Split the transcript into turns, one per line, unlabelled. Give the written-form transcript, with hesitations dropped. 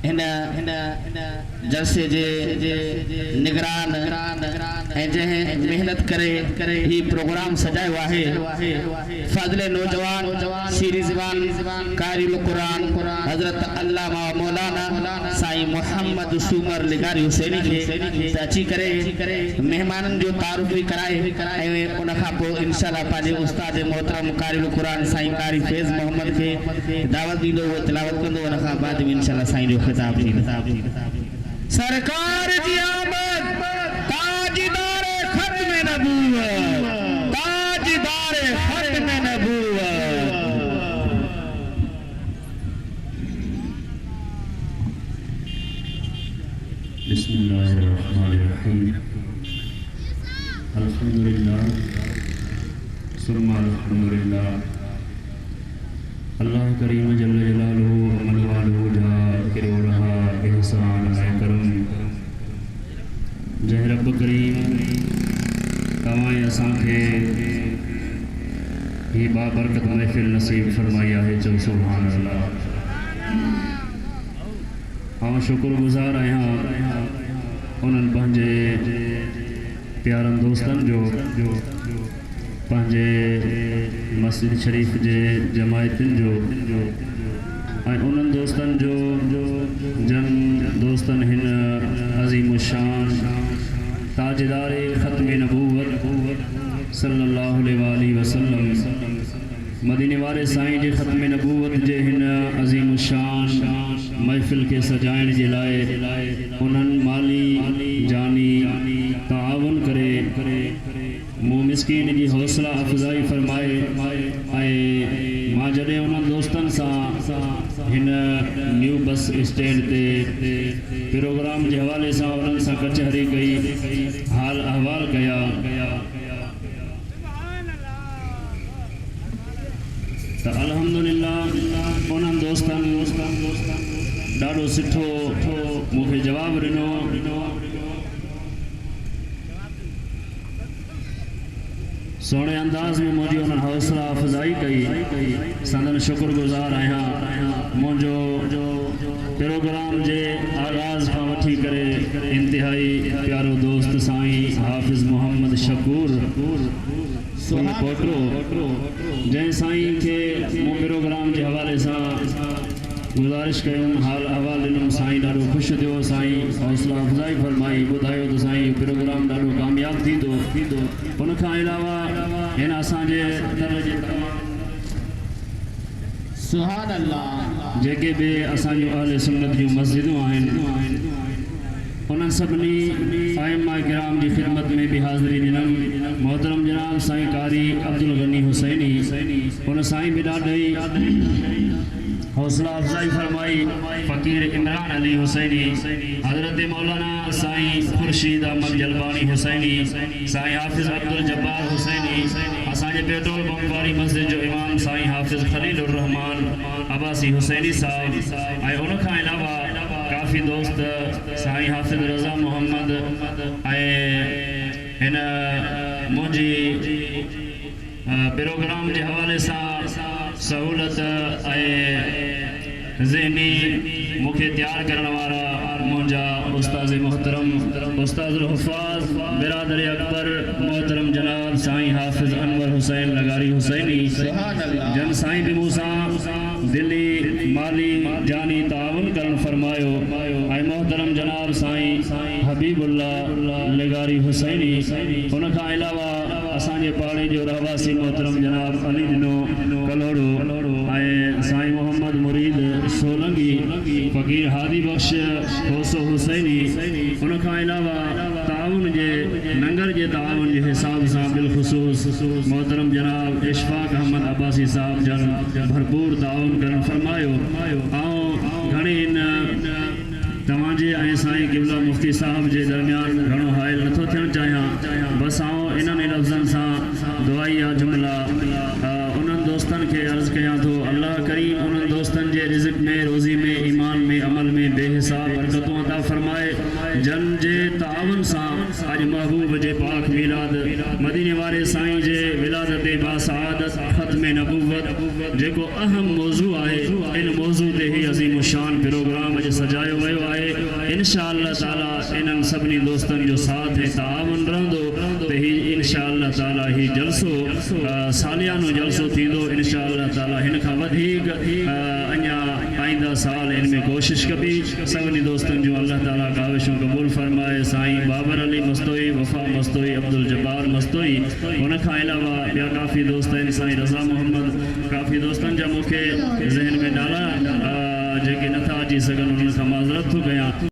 हिन जलसे जे निगरान ऐं जंहिं मेहनत करे ही प्रोग्राम सजायो आहे फ़ाज़िले नौजवान सीरी ज़बान कारिल कुरान हज़रत अल्लामा मौलाना साईं मोहम्मद सूमर लिगारी हुसैनी खे अची करे मेहमाननि जो तारुफ़ भी कराए ऐं उन खां पोइ इंशाअल्लाह पंहिंजे उस्ताद मोहतरम कारिल कुरान साईं कारी फैज़ मोहम्मद खे दावत ॾींदो उहो तिलावत कंदो उन खां बाद में इंशाअल्लाह साईं जो खिताब सरकार जी आमद ताजदार खत्म नबूवत ताजदार खत्म नबूवत
बिस्मिल्लाहिर्रहमानिर्रहीम अल्हम्दुलिल्लाह सुम्मा अल्हम्दुलिल्लाह अल्लाह करीम जल्ल जलालुहु अमन वालुहु जा किरोलहा एहसान करम जय रब करीम तवाए असांखे ही बाबरकत महफिल नसीब फरमाई आहे चो सुभान अल्लाह हाँ शुक्रगुज़ार आहियां उन्हनि पंहिंजे प्यारनि दोस्तनि जो पंहिंजे मस्जिद शरीफ जे जमायतुनि जो ऐं उन्हनि दोस्तनि जो जन दोस्तनि हिन अज़ीम शान ताजदार ख़त्म नबूवत सल्लल्लाहु अलैहि वसल्लम मदीने वारे साईं जे ख़त्म नबूवत जे हिन अज़ीम शान महफ़िल के सजाइण जे लाइ उन्हनि माली जानी ताउन करे मुँह मिसकीन की हौसला अफ़ज़ाई फरमाए ऐं मां जॾहिं उन्हनि दोस्तनि सां हिन न्यू बस स्टैंड ते प्रोग्राम के हवाले से उन्हनि सां कचहरी कई हाल अहवाल कया तो अल्हम्दुलिल्लाह उन्हनि दोस्तनि ॾाढो सुठो मूंखे जवाब ॾिनो सोने अंदाज में मुझे उन्होंने हौसला अफजाई कई संदन शुक्रगुज़ार आहियां मुझो प्रोग्राम जे आगाज़ का वठी करे इंतहाई प्यारो दोस्त साईं हाफिज़ मोहम्मद शकूर पोटरो जै साईं के प्रोग्राम के हवाले से गुजारिश कयूं हाल अहवाल ॾिनमि साईं ॾाढो ख़ुशि थियो साईं हौसला अफ़ज़ाई फरमाई ॿुधायो त साईं प्रोग्राम ॾाढो कामयाब थींदो उन खां अलावा हिन असांजे दर जे सुभान अल्लाह जेके बि असांजूं अहले सुन्नत जूं मस्जिदूं आहिनि उन्हनि सभिनी आइम्मा किराम की खिदमत में भी हाज़िरी ॾिनमि मोहतरम जनाब साईं कारी अब्दुल गनी हुसैनी उन साईं भी ॾाढी हौसला अफजाई फरमाई फ़कीर इमरान अली हुसैनी हज़रत मौलाना साईं खुर्शीद अहमद जलबानी हुसैनी साईं हाफिज़ अब्दुल जब्बार हुसैनी असांजे पेट्रोल पंप वाली मस्जिद जो इमाम साईं हाफिज़ खलीलुर रहमान अब्बासी हुसैनी साहब ऐं उन खां अलावा काफ़ी दोस्त साईं हाफिज़ रज़ा मोहम्मद ऐं हिन मुंहिंजी प्रोग्राम के हवाले से सहूलत ज़हनी मुख्य तैयार करने वाला मुझा उस्ताद मोहतरम उस्ताद हुफ़ाज़ बिरादर अकबर मोहतरम जनाब साईं हाफिज़ अनवर हुसैन लगारी हुसैनी जन साईं भी मूसा दिल्ली माली जानी ताउन करण फरमायो ऐं मोहतरम जनाब साईं हबीबुल्लाह लगारी हुसैनी उन खां अलावा असांजे पाड़े जो रहवासी मोहतरम जनाब अली दिनो कलोड़ो ऐं साईं मोहम्मद मुरीद सोलंगी फ़कीर हादी बख्श होसो हुसैनी उन खां अलावा ताउन जे नंगर जे ताउन जे हिसाब से बिलखुसूस मोहतरम जनाब इशफाक अहमद अब्बासी साहब जन भरपूर ताउन करण फरमायो ऐं घणे तव्हांजे ऐं साईं क़िबला मुफ्ती साहब जे दरमियान घणो हाइल नथो थियणु चाहियां बसि आउं इन्हनि लफ़्ज़नि सां दुआई या जुमला उन्हनि दोस्तनि खे अर्ज़ु कयां थो अल्लाह करीम उन्हनि दोस्तनि जे रिज़्क़ में रोज़ी में ईमान में अमल में बेहिसाब बरकतूं अता फरमाए जन जे ताउन सां अॼु महबूब जे पाक मीलाद मदीने वारे साईं जे विलादत बासआदत ख़त्म ख़त्म नबूवत जेको अहम मौजू है इन मौजू ते ही अज़ीम शान प्रोग्राम अॼु सजायो वियो आहे। इंशाअल्लाह ताला इन्हनि सभिनी दोस्तनि जो साथ ऐं ताउन रहंदो त ही इंशाअल्लाह ताला ही जलसो सालियानो जलसो थींदो। इंशाअल्लाह ताला हिन खां वधीक अञा आईंदा साल इन में कोशिश कबी। सभिनी दोस्तनि जूं अल्लाह ताला काविशूं क़बूल फरमाए। साईं बाबर अली मस्तोई, वफ़ा मस्तोई, अब्दुल जब्बार मस्तोई, उन खां अलावा ॿिया काफ़ी दोस्त आहिनि। साईं रज़ा मोहम्मद, काफ़ी दोस्तनि जा मूंखे ज़हन में नाला जेके नथा अची सघनि उन्हनि खां माज़रत थो कयां।